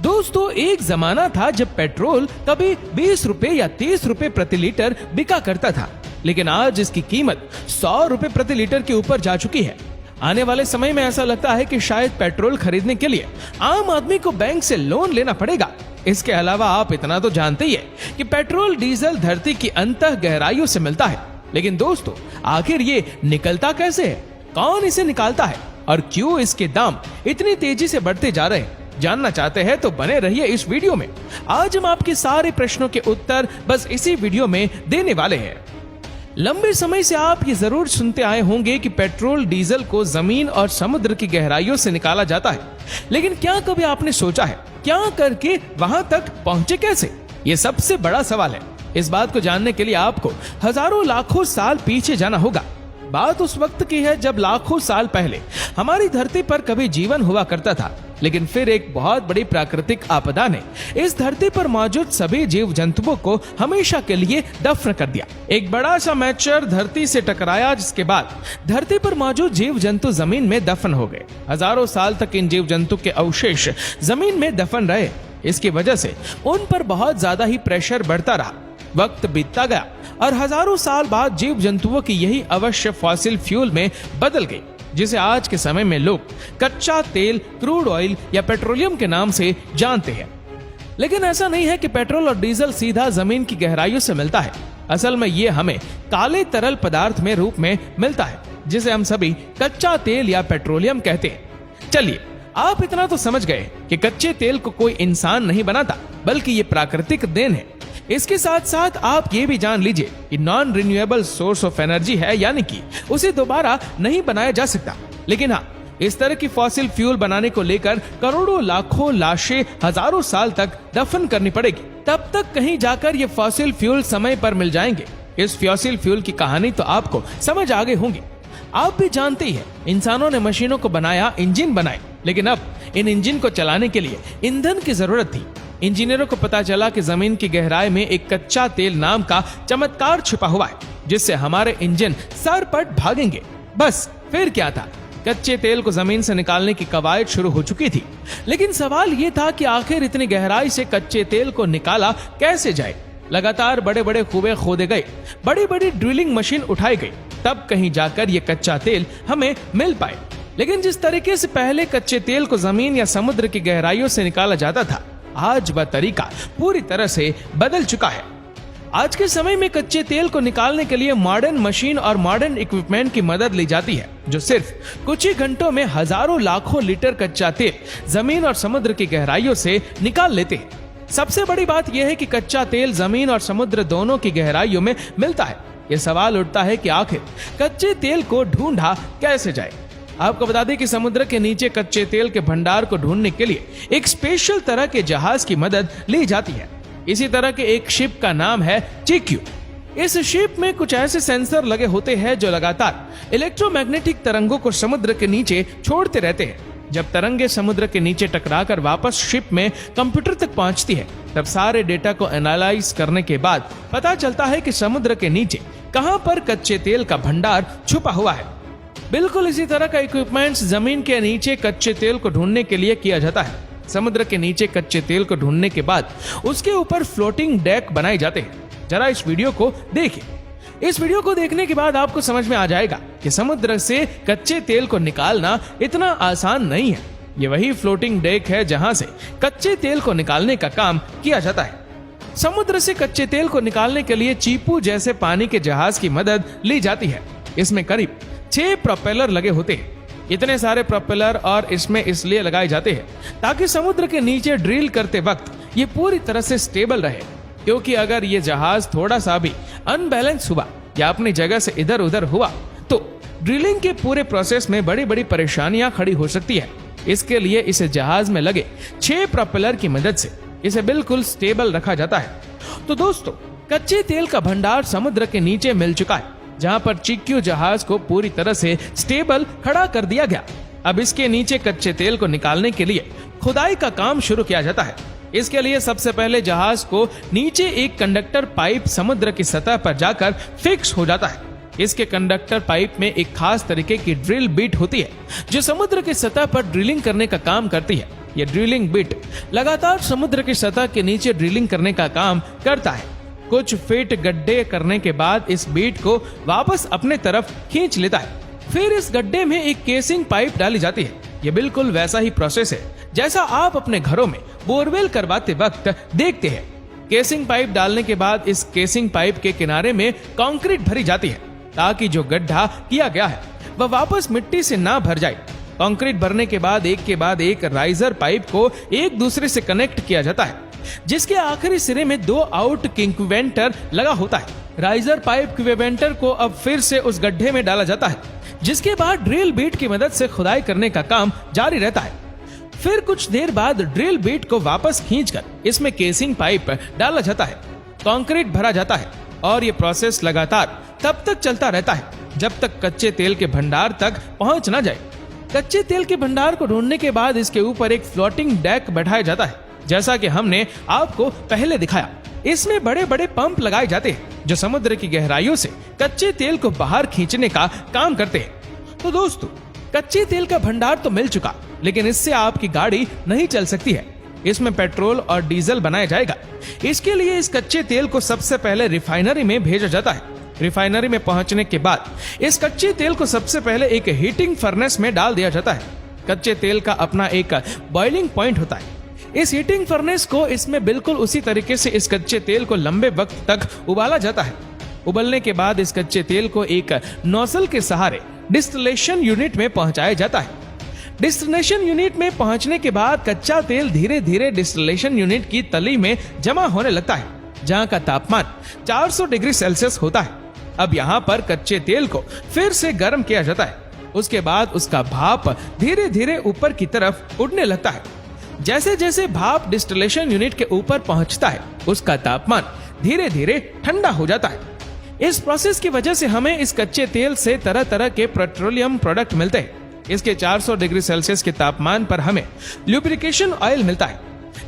दोस्तों, एक जमाना था जब पेट्रोल कभी 20 रुपए या 30 रुपए प्रति लीटर बिका करता था, लेकिन आज इसकी कीमत 100 रुपए प्रति लीटर के ऊपर जा चुकी है। आने वाले समय में ऐसा लगता है कि शायद पेट्रोल खरीदने के लिए आम आदमी को बैंक से लोन लेना पड़ेगा। इसके अलावा आप इतना तो जानते ही है कि पेट्रोल डीजल धरती की अंतः गहराइयों से मिलता है, लेकिन दोस्तों आखिर ये निकलता कैसे है, कौन इसे निकालता है और क्यों इसके दाम इतनी तेजी से बढ़ते जा रहे हैं? जानना चाहते हैं तो बने रहिए इस वीडियो में। आज हम आपके सारे प्रश्नों के उत्तर बस इसी वीडियो में देने वाले हैं। लंबे समय से आप ये जरूर सुनते आए होंगे कि पेट्रोल डीजल को जमीन और समुद्र की गहराइयों से निकाला जाता है, लेकिन क्या कभी आपने सोचा है क्या करके वहां तक पहुंचे कैसे? ये सबसे बड़ा सवाल है। इस बात को जानने के लिए आपको हजारों लाखों साल पीछे जाना होगा। बात उस वक्त की है जब लाखों साल पहले हमारी धरती पर कभी जीवन हुआ करता था, लेकिन फिर एक बहुत बड़ी प्राकृतिक आपदा ने इस धरती पर मौजूद सभी जीव जंतुओं को हमेशा के लिए दफन कर दिया। एक बड़ा सा मेटेओर धरती से टकराया, जिसके बाद धरती पर मौजूद जीव जंतु जमीन में दफन हो गए। हजारों साल तक इन जीव जंतु के अवशेष जमीन में दफन रहे। इसकी वजह से उन पर बहुत ज्यादा ही प्रेशर बढ़ता रहा। वक्त बीतता गया और हजारों साल बाद जीव जंतुओं की यही अवश्य फॉसिल फ्यूल में बदल गई, जिसे आज के समय में लोग कच्चा तेल, क्रूड ऑयल या पेट्रोलियम के नाम से जानते हैं। लेकिन ऐसा नहीं है कि पेट्रोल और डीजल सीधा जमीन की गहराइयों से मिलता है। असल में ये हमें काले तरल पदार्थ में रूप में मिलता है, जिसे हम सभी कच्चा तेल या पेट्रोलियम कहते हैं। चलिए, आप इतना तो समझ गए कि कच्चे तेल को कोई इंसान नहीं बनाता, बल्कि ये प्राकृतिक देन है। इसके साथ साथ आप ये भी जान लीजिए कि non renewable source of energy है, यानी कि उसे दोबारा नहीं बनाया जा सकता। लेकिन हाँ, इस तरह की फॉसिल फ्यूल बनाने को लेकर करोड़ों लाखों लाशें हजारों साल तक दफन करनी पड़ेगी। तब तक कहीं जाकर ये फॉसिल फ्यूल समय पर मिल जाएंगे। इस फॉसिल फ्यूल की कहानी तो आपको समझ आ गई होंगी। आप भी जानते ही हैं, इंसानों ने मशीनों को बनाया, इंजन बनाए, लेकिन अब इन इंजन को चलाने के लिए ईंधन की जरूरत थी। इंजीनियरों को पता चला कि जमीन की गहराई में एक कच्चा तेल नाम का चमत्कार छिपा हुआ है, जिससे हमारे इंजन सरपट भागेंगे। बस फिर क्या था, कच्चे तेल को जमीन से निकालने की कवायद शुरू हो चुकी थी। लेकिन सवाल ये था कि आखिर इतनी गहराई से कच्चे तेल को निकाला कैसे जाए। लगातार बड़े बड़े कुएं खोदे गए, बड़ी बड़ी ड्रिलिंग मशीन उठाई गई, तब कहीं जाकर ये कच्चा तेल हमें मिल पाए। लेकिन जिस तरीके से पहले कच्चे तेल को जमीन या समुद्र की गहराइयों से निकाला जाता था, आज वह तरीका पूरी तरह से बदल चुका है। आज के समय में कच्चे तेल को निकालने के लिए मॉडर्न मशीन और मॉडर्न इक्विपमेंट की मदद ली जाती है, जो सिर्फ कुछ ही घंटों में हजारों लाखों लीटर कच्चा तेल जमीन और समुद्र की गहराइयों से निकाल लेते हैं। सबसे बड़ी बात यह है कि कच्चा तेल जमीन और समुद्र दोनों की गहराइयों में मिलता है। यह सवाल उठता है कि आखिर कच्चे तेल को ढूंढा कैसे जाए। आपको बता दें कि समुद्र के नीचे कच्चे तेल के भंडार को ढूंढने के लिए एक स्पेशल तरह के जहाज की मदद ली जाती है। इसी तरह के एक शिप का नाम है चिक्यू। इस शिप में कुछ ऐसे सेंसर लगे होते हैं जो लगातार इलेक्ट्रोमैग्नेटिक तरंगों को समुद्र के नीचे छोड़ते रहते हैं। जब तरंगे समुद्र के नीचे टकराकर वापस शिप में कंप्यूटर तक पहुंचती है, तब सारे डेटा को एनालाइज करने के बाद पता चलता है कि समुद्र के नीचे कहां पर कच्चे तेल का भंडार छुपा हुआ है। बिल्कुल इसी तरह का इक्विपमेंट्स जमीन के नीचे कच्चे तेल को ढूंढने के लिए किया जाता है। समुद्र के नीचे कच्चे तेल को ढूंढने के बाद उसके ऊपर फ्लोटिंग डेक बनाए जाते हैं। जरा इस वीडियो को देखिए। इस वीडियो को देखने के बाद आपको समझ में आ जाएगा कि समुद्र से कच्चे तेल को निकालना इतना आसान नहीं है। ये वही फ्लोटिंग डेक है जहां से कच्चे तेल को निकालने का काम किया जाता है। समुद्र से कच्चे तेल को निकालने के लिए चीपू जैसे पानी के जहाज की मदद ली जाती है। इसमें करीब 6 प्रोपेलर लगे होते हैं। इतने सारे प्रोपेलर और इसमें इसलिए लगाए जाते हैं ताकि समुद्र के नीचे ड्रिल करते वक्त ये पूरी तरह से स्टेबल रहे, क्योंकि अगर ये जहाज थोड़ा सा भी अनबैलेंस हुआ या अपनी जगह से इधर उधर हुआ तो ड्रिलिंग के पूरे प्रोसेस में बड़ी बड़ी परेशानियां खड़ी हो सकती है। इसके लिए इसे जहाज में लगे 6 प्रोपेलर की मदद से इसे बिल्कुल स्टेबल रखा जाता है। तो दोस्तों, कच्चे तेल का भंडार समुद्र के नीचे मिल चुका है, जहां पर चिक्यू जहाज को पूरी तरह से स्टेबल खड़ा कर दिया गया। अब इसके नीचे कच्चे तेल को निकालने के लिए खुदाई का काम शुरू किया जाता है। इसके लिए सबसे पहले जहाज को नीचे एक कंडक्टर पाइप समुद्र की सतह पर जाकर फिक्स हो जाता है। इसके कंडक्टर पाइप में एक खास तरीके की ड्रिल बीट होती है जो समुद्र की सतह पर ड्रिलिंग करने का काम करती है। ये ड्रिलिंग बिट लगातार समुद्र की सतह के नीचे ड्रिलिंग करने का काम करता है। कुछ फीट गड्ढे करने के बाद इस बीट को वापस अपने तरफ खींच लेता है। फिर इस गड्ढे में एक केसिंग पाइप डाली जाती है। ये बिल्कुल वैसा ही प्रोसेस है जैसा आप अपने घरों में बोरवेल करवाते वक्त देखते हैं। केसिंग पाइप डालने के बाद इस केसिंग पाइप के किनारे में कंक्रीट भरी जाती है ताकि जो गड्ढा किया गया है वह वापस मिट्टी से ना भर जाए। कंक्रीट भरने के बाद एक राइजर पाइप को एक दूसरे से कनेक्ट किया जाता है, जिसके आखिरी सिरे में 2 आउट क्विवेंटर लगा होता है। राइजर पाइप क्विवेंटर को अब फिर से उस गड्ढे में डाला जाता है, जिसके बाद ड्रिल बीट की मदद से खुदाई करने का काम जारी रहता है। फिर कुछ देर बाद ड्रिल बीट को वापस खींचकर इसमें केसिंग पाइप डाला जाता है, कंक्रीट भरा जाता है और ये प्रोसेस लगातार तब तक चलता रहता है जब तक कच्चे तेल के भंडार तक पहुंच ना जाए। कच्चे तेल के भंडार को ढूंढने के बाद इसके ऊपर एक फ्लोटिंग डेक बैठाया जाता है, जैसा कि हमने आपको पहले दिखाया। इसमें बड़े बड़े पंप लगाए जाते हैं जो समुद्र की गहराइयों से कच्चे तेल को बाहर खींचने का काम करते हैं। तो दोस्तों, कच्चे तेल का भंडार तो मिल चुका, लेकिन इससे आपकी गाड़ी नहीं चल सकती है। इसमें पेट्रोल और डीजल बनाया जाएगा। इसके लिए इस कच्चे तेल को सबसे पहले रिफाइनरी में भेजा जाता है। रिफाइनरी में पहुंचने के बाद इस कच्चे तेल को सबसे पहले एक हीटिंग फर्नेस में डाल दिया जाता है। कच्चे तेल का अपना एक बॉइलिंग पॉइंट होता है। इस हीटिंग फर्नेस को इसमें बिल्कुल उसी तरीके से इस कच्चे तेल को लंबे वक्त तक उबाला जाता है। उबलने के बाद इस कच्चे तेल को एक नोजल के सहारे डिस्टिलेशन यूनिट में पहुंचाया जाता है। डिस्टिलेशन यूनिट में पहुंचने के बाद कच्चा तेल धीरे धीरे डिस्टिलेशन यूनिट की तली में जमा होने लगता है, जहां का तापमान 400 डिग्री सेल्सियस होता है। अब यहाँ पर कच्चे तेल को फिर से गर्म किया जाता है। उसके बाद उसका भाप धीरे धीरे ऊपर की तरफ उड़ने लगता है। जैसे जैसे भाप डिस्टिलेशन यूनिट के ऊपर पहुंचता है, उसका तापमान धीरे धीरे ठंडा हो जाता है। इस प्रोसेस की वजह से हमें इस कच्चे तेल से तरह तरह के पेट्रोलियम प्रोडक्ट मिलते हैं। इसके 400 डिग्री सेल्सियस के तापमान पर हमें ल्यूब्रिकेशन ऑयल मिलता है।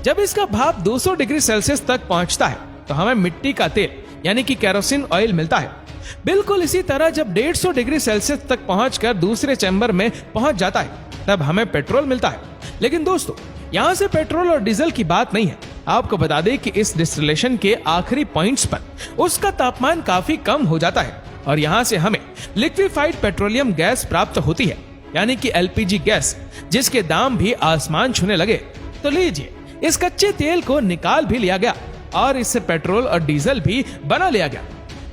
जब इसका भाप 200 डिग्री सेल्सियस तक पहुंचता है तो हमें मिट्टी का तेल यानी कि केरोसिन ऑयल मिलता है। बिल्कुल इसी तरह जब 150 डिग्री सेल्सियस तक पहुंचकर दूसरे चैम्बर में पहुंच जाता है, तब हमें पेट्रोल मिलता है। लेकिन दोस्तों, यहाँ से पेट्रोल और डीजल की बात नहीं है। आपको बता दें कि इस डिस्टिलेशन के आखिरी पॉइंट्स पर उसका तापमान काफी कम हो जाता है और यहाँ से हमें लिक्विफाइड पेट्रोलियम गैस प्राप्त होती है, यानी कि एलपीजी गैस, जिसके दाम भी आसमान छूने लगे। तो लीजिए, इस कच्चे तेल को निकाल भी लिया गया और इससे पेट्रोल और डीजल भी बना लिया गया।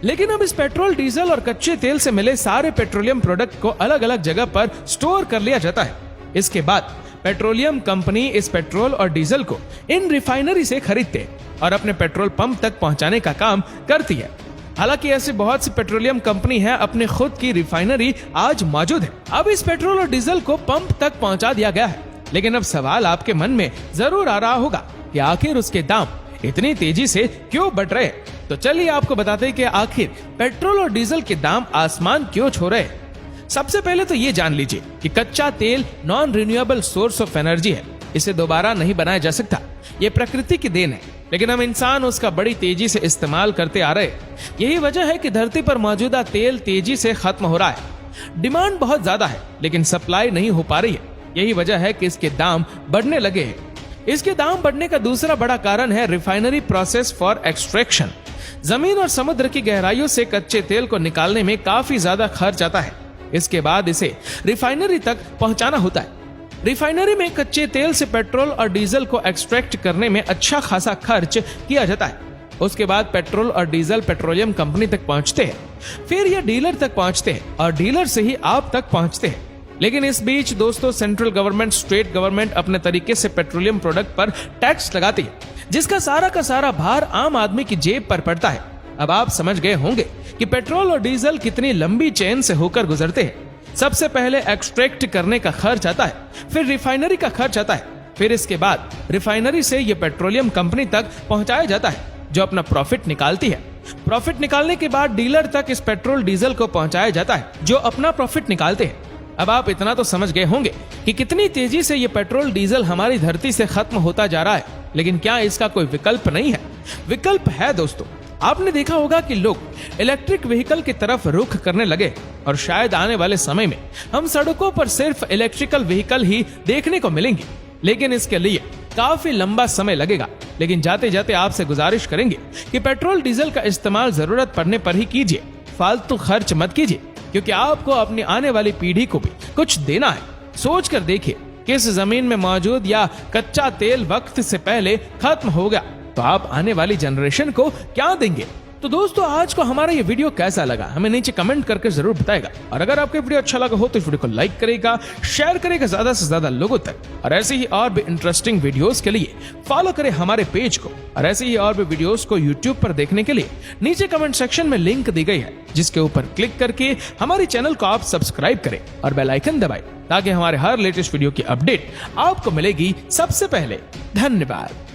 लेकिन अब इस पेट्रोल, डीजल और कच्चे तेल से मिले सारे पेट्रोलियम प्रोडक्ट को अलग अलग जगह पर स्टोर कर लिया जाता है। इसके बाद पेट्रोलियम कंपनी इस पेट्रोल और डीजल को इन रिफाइनरी से खरीदते हैं और अपने पेट्रोल पंप तक पहुंचाने का काम करती है। हालांकि ऐसी बहुत सी पेट्रोलियम कंपनी है, अपने खुद की रिफाइनरी आज मौजूद है। अब इस पेट्रोल और डीजल को पंप तक पहुंचा दिया गया है। लेकिन अब सवाल आपके मन में जरूर आ रहा होगा कि आखिर उसके दाम इतनी तेजी से क्यों बढ़ रहे हैं। तो चलिए आपको बताते हैं कि आखिर पेट्रोल और डीजल के दाम आसमान क्यों छू रहे हैं। सबसे पहले तो ये जान लीजिए कि कच्चा तेल non renewable source of energy है। इसे दोबारा नहीं बनाया जा सकता। ये प्रकृति की देन है, लेकिन हम इंसान उसका बड़ी तेजी से इस्तेमाल करते आ रहे। यही वजह है कि धरती पर मौजूदा तेल तेजी से खत्म हो रहा है। डिमांड बहुत ज्यादा है, लेकिन सप्लाई नहीं हो पा रही है। यही वजह है कि इसके दाम बढ़ने लगे हैं। इसके दाम बढ़ने का दूसरा बड़ा कारण है रिफाइनरी प्रोसेस फॉर एक्सट्रैक्शन। जमीन और समुद्र की गहराइयों से कच्चे तेल को निकालने में काफी ज्यादा खर्च आता है। इसके बाद इसे रिफाइनरी तक पहुंचाना होता है। रिफाइनरी में कच्चे तेल से पेट्रोल और डीजल को एक्सट्रैक्ट करने में अच्छा खासा खर्च किया जाता है। उसके बाद पेट्रोल और डीजल पेट्रोलियम कंपनी तक पहुंचते हैं, फिर ये डीलर तक पहुंचते हैं और डीलर से ही आप तक पहुंचते हैं। लेकिन इस बीच दोस्तों, सेंट्रल गवर्नमेंट, स्टेट गवर्नमेंट अपने तरीके से पेट्रोलियम प्रोडक्ट पर टैक्स लगाती है, जिसका सारा का सारा भार आम आदमी की जेब पर पड़ता है। अब आप समझ गए होंगे कि पेट्रोल और डीजल कितनी लंबी चेन से होकर गुजरते हैं। सबसे पहले एक्सट्रैक्ट करने का खर्च आता है, फिर रिफाइनरी का खर्च आता है, फिर इसके बाद रिफाइनरी से ये पेट्रोलियम कंपनी तक पहुंचाया जाता है, जो अपना प्रॉफिट निकालती है। प्रॉफिट निकालने के बाद डीलर तक इस पेट्रोल डीजल को पहुंचाया जाता है, जो अपना प्रॉफिट निकालते हैं। अब आप इतना तो समझ गए होंगे कि कितनी तेजी से ये पेट्रोल डीजल हमारी धरती से खत्म होता जा रहा है। लेकिन क्या इसका कोई विकल्प नहीं है? विकल्प है दोस्तों। आपने देखा होगा कि लोग इलेक्ट्रिक व्हीकल की तरफ रुख करने लगे और शायद आने वाले समय में हम सड़कों पर सिर्फ इलेक्ट्रिकल व्हीकल ही देखने को मिलेंगे। लेकिन इसके लिए काफी लंबा समय लगेगा। लेकिन जाते जाते आपसे गुजारिश करेंगे कि पेट्रोल डीजल का इस्तेमाल जरूरत पड़ने पर ही कीजिए, फालतू खर्च मत कीजिए, क्योंकि आपको अपनी आने वाली पीढ़ी को भी कुछ देना है। सोच कर देखिए कि इस जमीन में मौजूद या कच्चा तेल वक्त से पहले खत्म हो गया तो आप आने वाली जनरेशन को क्या देंगे। तो दोस्तों, आज को हमारा ये वीडियो कैसा लगा हमें नीचे कमेंट करके जरूर बताएगा। और अगर आपको वीडियो अच्छा लगा हो तो इस वीडियो को लाइक करेगा, शेयर करेगा ज्यादा से ज्यादा लोगों तक। और ऐसे ही और भी इंटरेस्टिंग वीडियोस के लिए फॉलो करें हमारे पेज को। और ऐसे ही और भी वीडियोस को यूट्यूब पर देखने के लिए नीचे कमेंट सेक्शन में लिंक दी गई है, जिसके ऊपर क्लिक करके हमारे चैनल को आप सब्सक्राइब करें और बेल आइकन दबाएं, ताकि हमारे हर लेटेस्ट वीडियो की अपडेट आपको मिलेगी सबसे पहले। धन्यवाद।